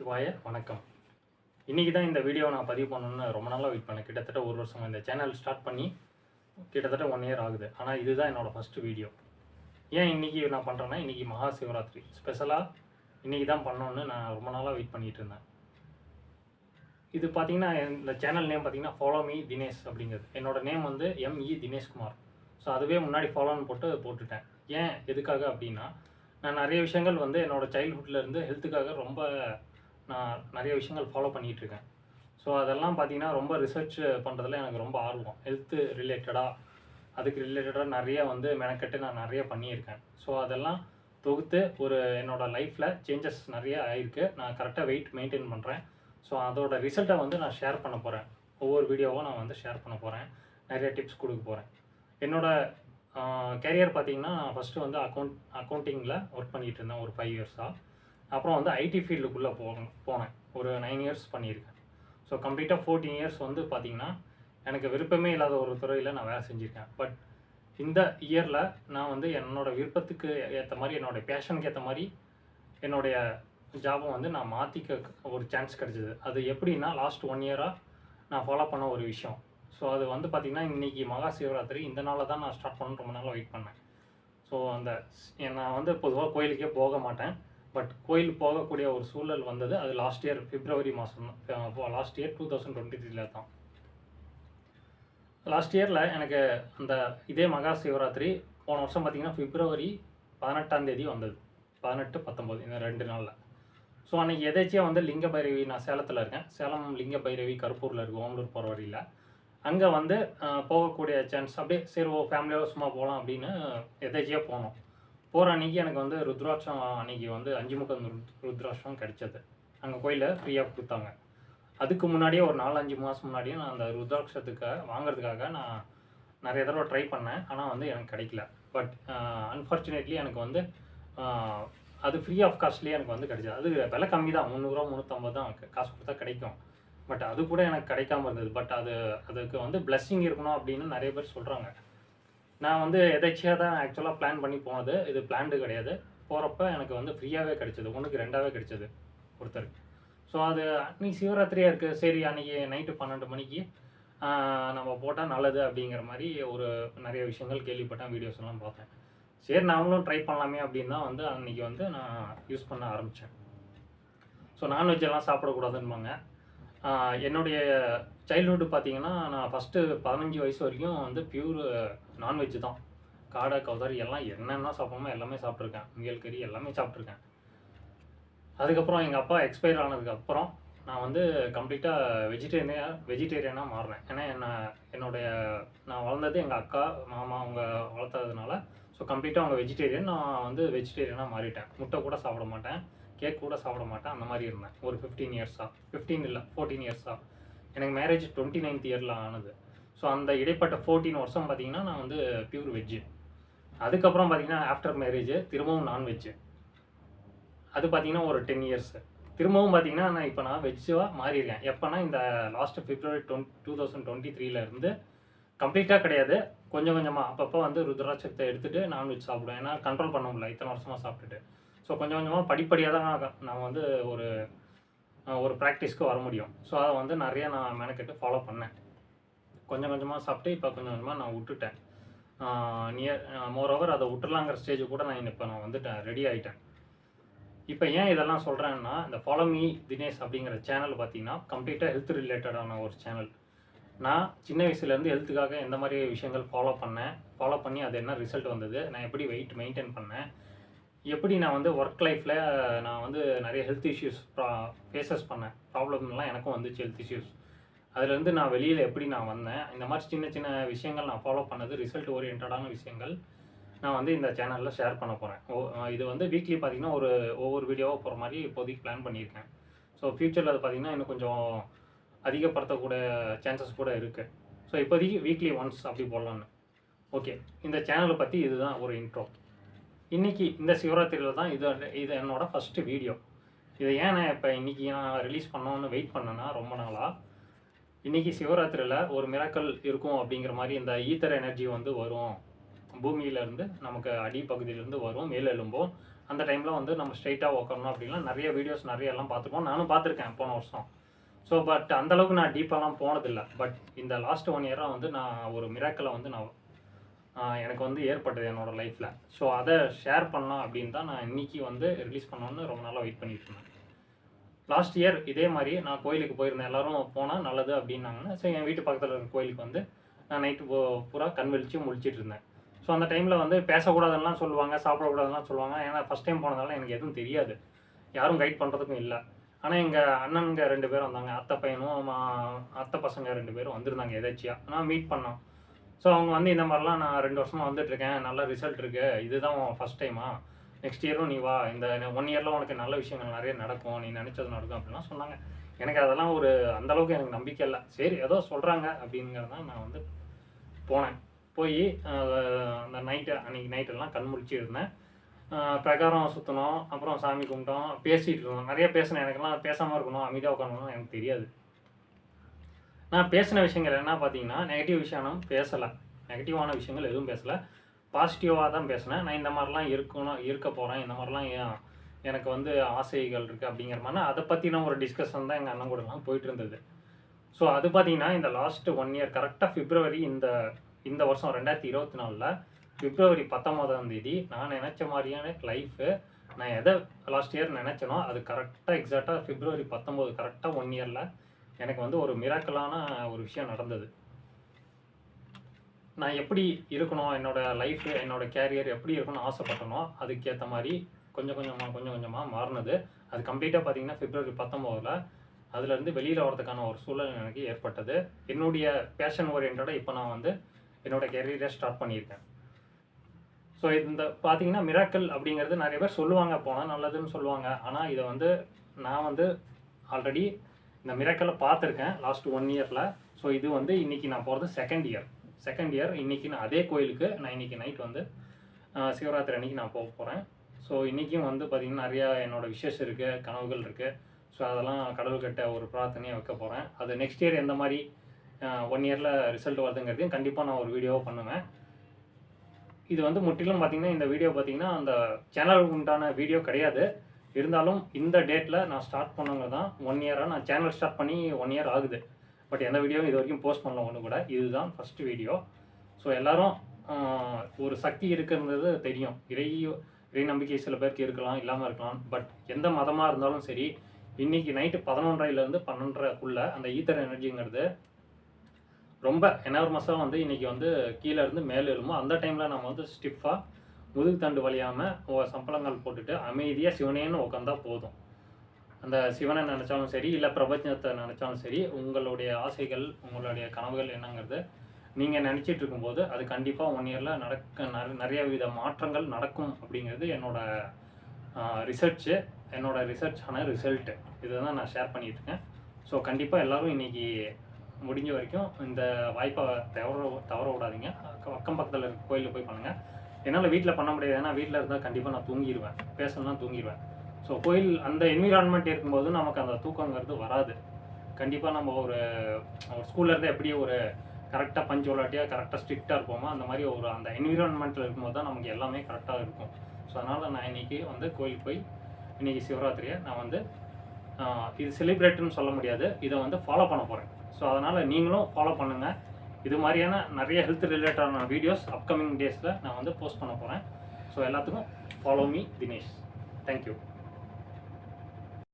நமச்சிவாய வணக்கம். இன்றைக்கி தான் இந்த வீடியோ நான் பதிவு பண்ணணும்னு ரொம்ப நாளாக வெயிட் பண்ணேன். கிட்டத்தட்ட ஒரு வருஷம் இந்த சேனல் ஸ்டார்ட் பண்ணி கிட்டத்தட்ட 1 இயர் ஆகுது. ஆனால் இதுதான் என்னோடய ஃபஸ்ட்டு வீடியோ. ஏன் இன்றைக்கி நான் பண்ணுறேன்னா, இன்றைக்கி மகா சிவராத்திரி ஸ்பெஷலாக இன்றைக்கி தான் பண்ணணுன்னு நான் ரொம்ப நாளாக வெயிட் பண்ணிகிட்டு இருந்தேன். இது பார்த்திங்கன்னா, இந்த சேனல் நேம் பார்த்திங்கன்னா ஃபாலோ மீ தினேஷ் அப்படிங்கிறது. என்னோடய நேம் வந்து எம்இ தினேஷ்குமார். ஸோ அதுவே முன்னாடி ஃபாலோன்னு போட்டுட்டேன். ஏன் எதுக்காக அப்படின்னா, நான் நிறைய விஷயங்கள் வந்து என்னோடய சைல்ட்ஹுட்லேருந்து ஹெல்த்துக்காக ரொம்ப நான் நிறைய விஷயங்கள் ஃபாலோ பண்ணிகிட்ருக்கேன். ஸோ அதெல்லாம் பார்த்திங்கன்னா ரொம்ப ரிசர்ச் பண்ணுறதுல எனக்கு ரொம்ப ஆர்வம். ஹெல்த்து ரிலேட்டடாக அதுக்கு ரிலேட்டடாக நிறைய வந்து மெனக்கெட்டு நான் நிறைய பண்ணியிருக்கேன். ஸோ அதெல்லாம் தொகுத்து என்னோடய லைஃப்பில் சேஞ்சஸ் நிறைய ஆகிருக்கு. நான் கரெக்டாக வெயிட் மெயின்டைன் பண்ணுறேன். ஸோ அதோட ரிசல்ட்டை வந்து நான் ஷேர் பண்ண போகிறேன். ஒவ்வொரு வீடியோவும் நான் வந்து ஷேர் பண்ண போகிறேன். நிறைய டிப்ஸ் கொடுக்க போகிறேன். என்னோடய கேரியர் பார்த்திங்கன்னா, நான் ஃபஸ்ட்டு வந்து அக்கௌண்டிங்கில் ஒர்க் பண்ணிகிட்டு இருந்தேன் ஒரு 5 இயர்ஸாக. அப்புறம் வந்து ஐடி ஃபீல்டுக்குள்ளே போனேன். ஒரு 9 இயர்ஸ் பண்ணியிருக்கேன். ஸோ கம்ப்ளீட்டாக 14 இயர்ஸ் வந்து பார்த்திங்கன்னா, எனக்கு விருப்பமே இல்லாத ஒரு துறையில் நான் வேலை செஞ்சுருக்கேன். பட் இந்த இயரில் நான் வந்து என்னோடய விருப்பத்துக்கு ஏற்ற மாதிரி, என்னோடய பேஷனுக்கு ஏற்ற மாதிரி என்னுடைய ஜாபை வந்து நான் மாற்றிக்க ஒரு சான்ஸ் கிடச்சிது. அது எப்படின்னா, லாஸ்ட் 1 இயராக நான் ஃபாலோ பண்ண ஒரு விஷயம். ஸோ அது வந்து பார்த்திங்கன்னா, இன்றைக்கி மகா சிவராத்திரி. இந்த நாளில் தான் நான் ஸ்டார்ட் பண்ணணும்னு ரொம்ப நாளாக வெயிட் பண்ணேன். ஸோ நான் வந்து பொதுவாக கோயிலுக்கே போக மாட்டேன். பட் கோயில் போகக்கூடிய ஒரு சூழல் வந்தது. அது லாஸ்ட் இயர் பிப்ரவரி மாதம் தான். லாஸ்ட் இயர் 2023 தான். லாஸ்ட் இயரில் எனக்கு இதே மகா சிவராத்திரி போன வருஷம் பார்த்திங்கன்னா பிப்ரவரி 18ஆம் தேதி வந்தது. 18, 19 இந்த 2 நாளில். ஸோ அன்றைக்கி எதேச்சியாக வந்து லிங்க பைரவி, நான் சேலத்தில் இருக்கேன். சேலம் லிங்க பைரவி கருப்பூரில் இருக்குது, ஓமலூர் போகிற வழியில். அங்கே வந்து போகக்கூடிய சான்ஸ் அப்படியே சரி ஃபேமிலியோடு சும்மா போகலாம் அப்படின்னு எதேச்சியாக போனோம். போகிற அன்றைக்கி எனக்கு வந்து ருத்ராட்சம் அன்றைக்கி வந்து 5 முகம் ருத்ராட்சம் கிடச்சது. அங்கே கோயிலில் ஃப்ரீயாக கொடுத்தாங்க. அதுக்கு முன்னாடியே ஒரு 4-5 மாதம் முன்னாடியே நான் அந்த ருத்ராட்சத்துக்கு வாங்குறதுக்காக நான் நிறைய தடவை ட்ரை பண்ணேன். ஆனால் வந்து எனக்கு கிடைக்கல. பட் அன்ஃபார்ச்சுனேட்லி எனக்கு வந்து அது ஃப்ரீ ஆஃப் காஸ்ட்லேயே எனக்கு வந்து கிடைச்சது. அது விலை கம்மி தான், 300 350 தான் காசு கொடுத்தா கிடைக்கும். பட் அது கூட எனக்கு கிடைக்காம இருந்தது. பட் அதுக்கு வந்து பிளெஸ்ஸிங் இருக்கணும் அப்படின்னு நிறைய பேர் சொல்கிறாங்க. நான் வந்து எதேச்சியாக தான் ஆக்சுவலாக பிளான் பண்ணி போனது. இது பிளான்டு கிடையாது. போகிறப்ப எனக்கு வந்து ஃப்ரீயாகவே கிடைச்சது. 1க்கு 2ஆகவே கிடைச்சது ஒருத்தருக்கு. ஸோ அது அன்றைக்கி சிவராத்திரியாக இருக்குது. சரி அன்றைக்கி நைட்டு 12 மணிக்கு நம்ம போட்டால் நல்லது அப்படிங்கிற மாதிரி நிறைய விஷயங்கள் கேள்விப்பட்டேன், வீடியோஸ் எல்லாம் பார்த்தேன். சரி நாமளும் ட்ரை பண்ணலாமே அப்படின்னு தான் வந்து அன்றைக்கி வந்து நான் யூஸ் பண்ண ஆரம்பித்தேன். ஸோ நான்வெஜ் எல்லாம் சாப்பிடக்கூடாதுன்பாங்க. என்னுடைய சைல்ட்ஹுட்டு பார்த்திங்கன்னா, நான் ஃபஸ்ட்டு 15 வயசு வரைக்கும் வந்து பியூர் நான்வெஜ் தான். காடை, கௌதாரி எல்லாம் என்னென்ன சாப்பிடணுமோ எல்லாமே சாப்பிட்ருக்கேன். முயல் கறி எல்லாமே சாப்பிட்ருக்கேன். அதுக்கப்புறம் எங்கள் அப்பா எக்ஸ்பயர் ஆனதுக்கப்புறம் நான் வந்து கம்ப்ளீட்டாக வெஜிடேரியனாக மாறினேன். ஏன்னா நான் வளர்ந்தது எங்கள் அக்கா, மாமா அவங்க வளர்த்ததுனால. ஸோ கம்ப்ளீட்டாக அவங்க வெஜிடேரியன். நான் வந்து வெஜிடேரியனாக மாறிட்டேன். முட்டை கூட சாப்பிட மாட்டேன், கேக் கூட சாப்பிட மாட்டேன். அந்த மாதிரி இருந்தேன் ஒரு 15 இயர்ஸாக. 15 இல்லை 14 இயர்ஸாக. எனக்கு மேரேஜ் 29th இயரில் ஆனது. ஸோ அந்த இடைப்பட்ட 14 வருஷம் பார்த்திங்கன்னா நான் வந்து பியூர் வெஜ்ஜு. அதுக்கப்புறம் பார்த்திங்கன்னா ஆஃப்டர் மேரேஜ் திரும்பவும் நான்வெஜ்ஜு. அது பார்த்திங்கன்னா ஒரு 10 இயர்ஸு. திரும்பவும் பார்த்திங்கன்னா நான் வெஜ்ஜாக மாறியிருக்கேன். எப்போனா இந்த லாஸ்ட்டு பிப்ரவரி 2023 இருந்து கம்ப்ளீட்டாக கிடையாது, கொஞ்சம் கொஞ்சமாக அப்பப்போ வந்து ருத்ராட்சத்தை எடுத்துகிட்டு நான்வெஜ் சாப்பிடுவேன். ஏன்னா கண்ட்ரோல் பண்ண முடியல இத்தனை வருஷமாக சாப்பிட்டுட்டு. ஸோ கொஞ்சம் கொஞ்சமாக படிப்படியாக தான் நான் வந்து ஒரு ப்ராக்டிஸ்க்கு வர முடியும். ஸோ அதை வந்து நிறைய நான் மெனக்கெட்டு ஃபாலோ பண்ணேன். கொஞ்சம் கொஞ்சமாக சாப்பிட்டு இப்போ கொஞ்சம் கொஞ்சமாக நான் விட்டுட்டேன். மோரோவர் அதை விட்டுலாங்கிற ஸ்டேஜ் கூட நான் வந்துட்டேன், ரெடி ஆகிட்டேன். இப்போ ஏன் இதெல்லாம் சொல்கிறேன்னா, இந்த ஃபாலோ மீ தினேஷ் அப்படிங்கிற சேனல் பார்த்திங்கன்னா கம்ப்ளீட்டாக ஹெல்த் ரிலேட்டடான ஒரு சேனல். நான் சின்ன வயசுலேருந்து ஹெல்த்துக்காக எந்த மாதிரி விஷயங்கள் ஃபாலோ பண்ணி அது என்ன ரிசல்ட் வந்தது, நான் எப்படி வெயிட் மெயின்டைன் பண்ணேன், எப்படி நான் வந்து ஒர்க் லைஃப்பில் நான் வந்து நிறைய ஹெல்த் இஷ்யூஸ் ஃபேஸஸ் பண்ணேன், ப்ராப்ளம்லாம் எனக்கும் வந்துச்சு ஹெல்த் இஷ்யூஸ். அதுலேருந்து நான் வெளியில் எப்படி நான் வந்தேன், இந்த மாதிரி சின்ன சின்ன விஷயங்கள் நான் ஃபாலோ பண்ணது, ரிசல்ட் ஓரியன்டான விஷயங்கள் நான் வந்து இந்த சேனலில் ஷேர் பண்ண போகிறேன். இது வந்து வீக்லி பார்த்திங்கன்னா ஒவ்வொரு வீடியோவாக போகிற மாதிரி இப்போதைக்கு பிளான் பண்ணியிருக்கேன். ஸோ ஃப்யூச்சரில் அது பார்த்திங்கன்னா இன்னும் கொஞ்சம் அதிகப்படுத்தக்கூடிய சான்சஸ் கூட இருக்குது. ஸோ இப்போதைக்கு வீக்லி ஒன்ஸ் அப்படி போடலான்னு. ஓகே, இந்த சேனலை பற்றி இதுதான் ஒரு இன்ட்ரோ. இன்றைக்கி இந்த சிவராத்திரியில் தான் இது என்னோடய ஃபஸ்ட்டு வீடியோ. இதை ஏன் நான் இப்போ இன்றைக்கி நான் ரிலீஸ் பண்ணோன்னு வெயிட் பண்ணேன்னா ரொம்ப நாளாக, இன்றைக்கி சிவராத்திரியில் ஒரு மிராக்கல் இருக்கும் அப்படிங்கிற மாதிரி, இந்த ஈத்தர் எனர்ஜி வந்து வரும் பூமியிலேருந்து, நமக்கு அடிப்பகுதியிலேருந்து வரும், மேல் எழும்பும். அந்த டைமில் வந்து நம்ம ஸ்ட்ரைட்டாக உட்காரணும் அப்படின்னா நிறைய வீடியோஸ் நிறைய எல்லாம் பார்த்துருப்போம். நானும் பார்த்துருக்கேன் போன வருஷம். ஸோ பட் அந்தளவுக்கு நான் டீப்பாலாம் போனதில்லை. பட் இந்த லாஸ்ட் 1 இயராக வந்து நான் ஒரு மிராக்கிளை வந்து எனக்கு வந்து ஏற்பட்டது என்னோடய லைஃப்பில். ஸோ அதை ஷேர் பண்ணலாம் அப்படின்னு தான் நான் இன்றைக்கி வந்து ரிலீஸ் பண்ணணுன்னு ரொம்ப நாளாக வெயிட் பண்ணிட்டு இருந்தேன். லாஸ்ட் இயர் இதே மாதிரி நான் கோயிலுக்கு போயிருந்தேன். எல்லோரும் போனால் நல்லது அப்படின்னாங்கன்னா, சரி என் வீட்டு பக்கத்தில் இருக்கிற கோயிலுக்கு வந்து நான் நைட்டு பூரா கண் விழிச்சு முழிச்சிட்டு இருந்தேன். ஸோ அந்த டைமில் வந்து பேசக்கூடாதுலாம் சொல்லுவாங்க, சாப்பிடக்கூடாதுலாம் சொல்லுவாங்க. ஏன்னா ஃபஸ்ட் டைம் போனதால எனக்கு எதுவும் தெரியாது, யாரும் கைட் பண்ணுறதுக்கும் இல்லை. ஆனால் எங்கள் அண்ணனுங்க 2 பேரும் வந்தாங்க, அத்தை பையனும் அத்தை பசங்க 2 பேரும் வந்திருந்தாங்க எதாச்சியாக. நான் மீட் பண்ணோம். ஸோ அவங்க வந்து இந்த மாதிரிலாம் நான் 2 வருஷமாக வந்துட்டுருக்கேன், நல்ல ரிசல்ட் இருக்குது, இதுதான் ஃபஸ்ட் டைமா, நெக்ஸ்ட் இயரும் நீ வா, இந்த 1 இயரில் உனக்கு நல்ல விஷயங்கள் நிறைய நடக்கும், நீ நினச்சது நடக்கும் அப்படின்லாம் சொன்னாங்க. எனக்கு அதெல்லாம் அந்தளவுக்கு எனக்கு நம்பிக்கை இல்லை. சரி ஏதோ சொல்கிறாங்க அப்படிங்கிறதான் நான் வந்து போனேன். போய் அந்த அன்றைக்கி நைட்டெல்லாம் கண் முழிச்சு இருந்தேன். பிரகாரம் சுற்றினோம், அப்புறம் சாமி கும்பிட்டோம், பேசிகிட்டு இருந்தோம். நிறைய பேசினேன். எனக்கெல்லாம் பேசாமல் இருக்கணும், அமைதியாக உட்காரணும்னு எனக்கு தெரியாது. நான் பேசின விஷயங்கள் என்ன பார்த்தீங்கன்னா, நெகட்டிவ் விஷயம் பேசலை, நெகட்டிவான விஷயங்கள் எதுவும் பேசலை, பாசிட்டிவாக தான் பேசினேன். நான் இந்த மாதிரிலாம் இருக்க போகிறேன், இந்த மாதிரிலாம் எனக்கு வந்து ஆசைகள் இருக்குது அப்படிங்கிற மாதிரி அதை பற்றின ஒரு டிஸ்கஷன் தான் எங்கள் அண்ணன் கூடலாம் போயிட்டு இருந்தது. ஸோ அது பார்த்தீங்கன்னா இந்த லாஸ்ட்டு 1 இயர் கரெக்டாக பிப்ரவரி இந்த வருஷம் 2024 பிப்ரவரி 19ஆம் தேதி நான் நினச்ச மாதிரியான லைஃபு, நான் எதை லாஸ்ட் இயர் நினச்சேனோ அது கரெக்டாக எக்ஸாக்டாக பிப்ரவரி 19 கரெக்டாக 1 இயரில் எனக்கு வந்து ஒரு மிராக்கிளான ஒரு விஷயம் நடந்தது. நான் எப்படி இருக்கணும், என்னோடய லைஃபு, என்னோடய கேரியர் எப்படி இருக்கணும்னு ஆசைப்பட்டனோ அதுக்கேற்ற மாதிரி கொஞ்சம் கொஞ்சமாக மாறினது. அது கம்ப்ளீட்டாக பார்த்தீங்கன்னா பிப்ரவரி 19 அதுலேருந்து வெளியில் வரதுக்கான ஒரு சூழல் எனக்கு ஏற்பட்டது. என்னுடைய பேஷன் ஓரியன்டாக இப்போ நான் வந்து என்னோடய கேரியரை ஸ்டார்ட் பண்ணியிருக்கேன். ஸோ இந்த பார்த்தீங்கன்னா மிராக்கிள் அப்படிங்கிறது நிறைய பேர் சொல்லுவாங்க, போனால் நல்லதுன்னு சொல்லுவாங்க. ஆனால் இதை வந்து நான் வந்து ஆல்ரெடி இந்த மிராக்கிளை பார்த்துருக்கேன் லாஸ்ட் 1 இயரில். ஸோ இது வந்து இன்றைக்கி நான் போகிறது செகண்ட் இயர். இன்றைக்கி நான் அதே கோயிலுக்கு நான் இன்றைக்கி நைட் வந்து சிவராத்திரி அன்றைக்கி நான் போகிறேன். ஸோ இன்றைக்கும் வந்து பார்த்திங்கன்னா நிறையா என்னோடய விஷஸ் இருக்குது, கனவுகள் இருக்குது. ஸோ அதெல்லாம் கடவுள்கிட்ட ஒரு பிரார்த்தனையாக வைக்க போகிறேன். அது நெக்ஸ்ட் இயர் எந்த மாதிரி 1 இயரில் ரிசல்ட் வருதுங்கிறதையும் கண்டிப்பாக நான் ஒரு வீடியோவாக பண்ணுவேன். இது வந்து முற்றிலும் பார்த்திங்கன்னா இந்த வீடியோ பார்த்திங்கன்னா அந்த சேனலுக்கு உண்டான வீடியோ கிடையாது. இருந்தாலும் இந்த டேட்டில் நான் ஸ்டார்ட் பண்ணவங்க தான் 1 இயராக நான் சேனல் ஸ்டார்ட் பண்ணி 1 இயர் ஆகுது. பட் எந்த வீடியோவும் இது வரைக்கும் போஸ்ட் பண்ணல ஒன்று கூட. இதுதான் ஃபஸ்ட்டு வீடியோ. ஸோ எல்லோரும் ஒரு சக்தி இருக்குன்றது தெரியும். இறை நம்பிக்கை சில பேருக்கு இருக்கலாம், இல்லாமல் இருக்கலாம். பட் எந்த மதமாக இருந்தாலும் சரி, இன்றைக்கி நைட்டு 11:30லேருந்து 12:30க்குள்ளே அந்த ஈத்தர் எனர்ஜிங்கிறது ரொம்ப எனார்மஸாக வந்து இன்றைக்கி வந்து கீழே இருந்து மேலே எழுமோ அந்த டைமில் நம்ம வந்து ஸ்டிஃபாக முதுகு தண்டு வலியாமல் சம்பளங்கள் போட்டுட்டு அமைதியாக சிவனேன்னு உட்காந்தா போதும். அந்த சிவனை நினச்சாலும் சரி, இல்லை பிரபஞ்சத்தை நினச்சாலும் சரி, உங்களுடைய ஆசைகள், உங்களுடைய கனவுகள் என்னங்கிறது நீங்கள் நினச்சிட்டு இருக்கும்போது அது கண்டிப்பாக 1 இயரில் நிறைய வித மாற்றங்கள் நடக்கும் அப்படிங்கிறது என்னோடய ரிசர்ச்சான ரிசல்ட்டு. இதை தான் நான் ஷேர் பண்ணிகிட்ருக்கேன். ஸோ கண்டிப்பாக எல்லோரும் இன்றைக்கி முடிஞ்ச வரைக்கும் இந்த வாய்ப்பை தவற விடாதீங்க. அக்கம் பக்கத்தில் இருக்க கோயிலில் போய் பண்ணுங்கள். என்னால் வீட்டில் பண்ண முடியாது, ஏன்னா வீட்டில் இருந்தால் கண்டிப்பாக நான் தூங்கிடுவேன், பேசணும்னா தூங்கிடுவேன். ஸோ கோயில் அந்த என்விரான்மெண்ட் இருக்கும்போது நமக்கு அந்த தூக்கங்கிறது வராது. கண்டிப்பாக நம்ம ஒரு ஸ்கூல்லேருந்து எப்படி ஒரு கரெக்டாக பஞ்சுவலாட்டியாக கரெக்டாக ஸ்ட்ரிக்டாக இருப்போமோ அந்த மாதிரி அந்த என்விரான்மெண்ட்டில் இருக்கும்போது தான் நமக்கு எல்லாமே கரெக்டாக இருக்கும். ஸோ அதனால் நான் இன்றைக்கி வந்து கோயிலுக்கு போய் இன்றைக்கி சிவராத்திரியை நான் வந்து இது செலிப்ரேட்டுன்னு சொல்ல முடியாது, இதை வந்து ஃபாலோ பண்ண போகிறேன். ஸோ அதனால் நீங்களும் ஃபாலோ பண்ணுங்கள். இது மாதிரியான நிறைய ஹெல்த் ரிலேட்டடான வீடியோஸ் அப்கமிங் டேஸில் நான் வந்து போஸ்ட் பண்ண போகிறேன். ஸோ எல்லாத்துக்கும் ஃபாலோ மீ தினேஷ். தேங்க்யூ.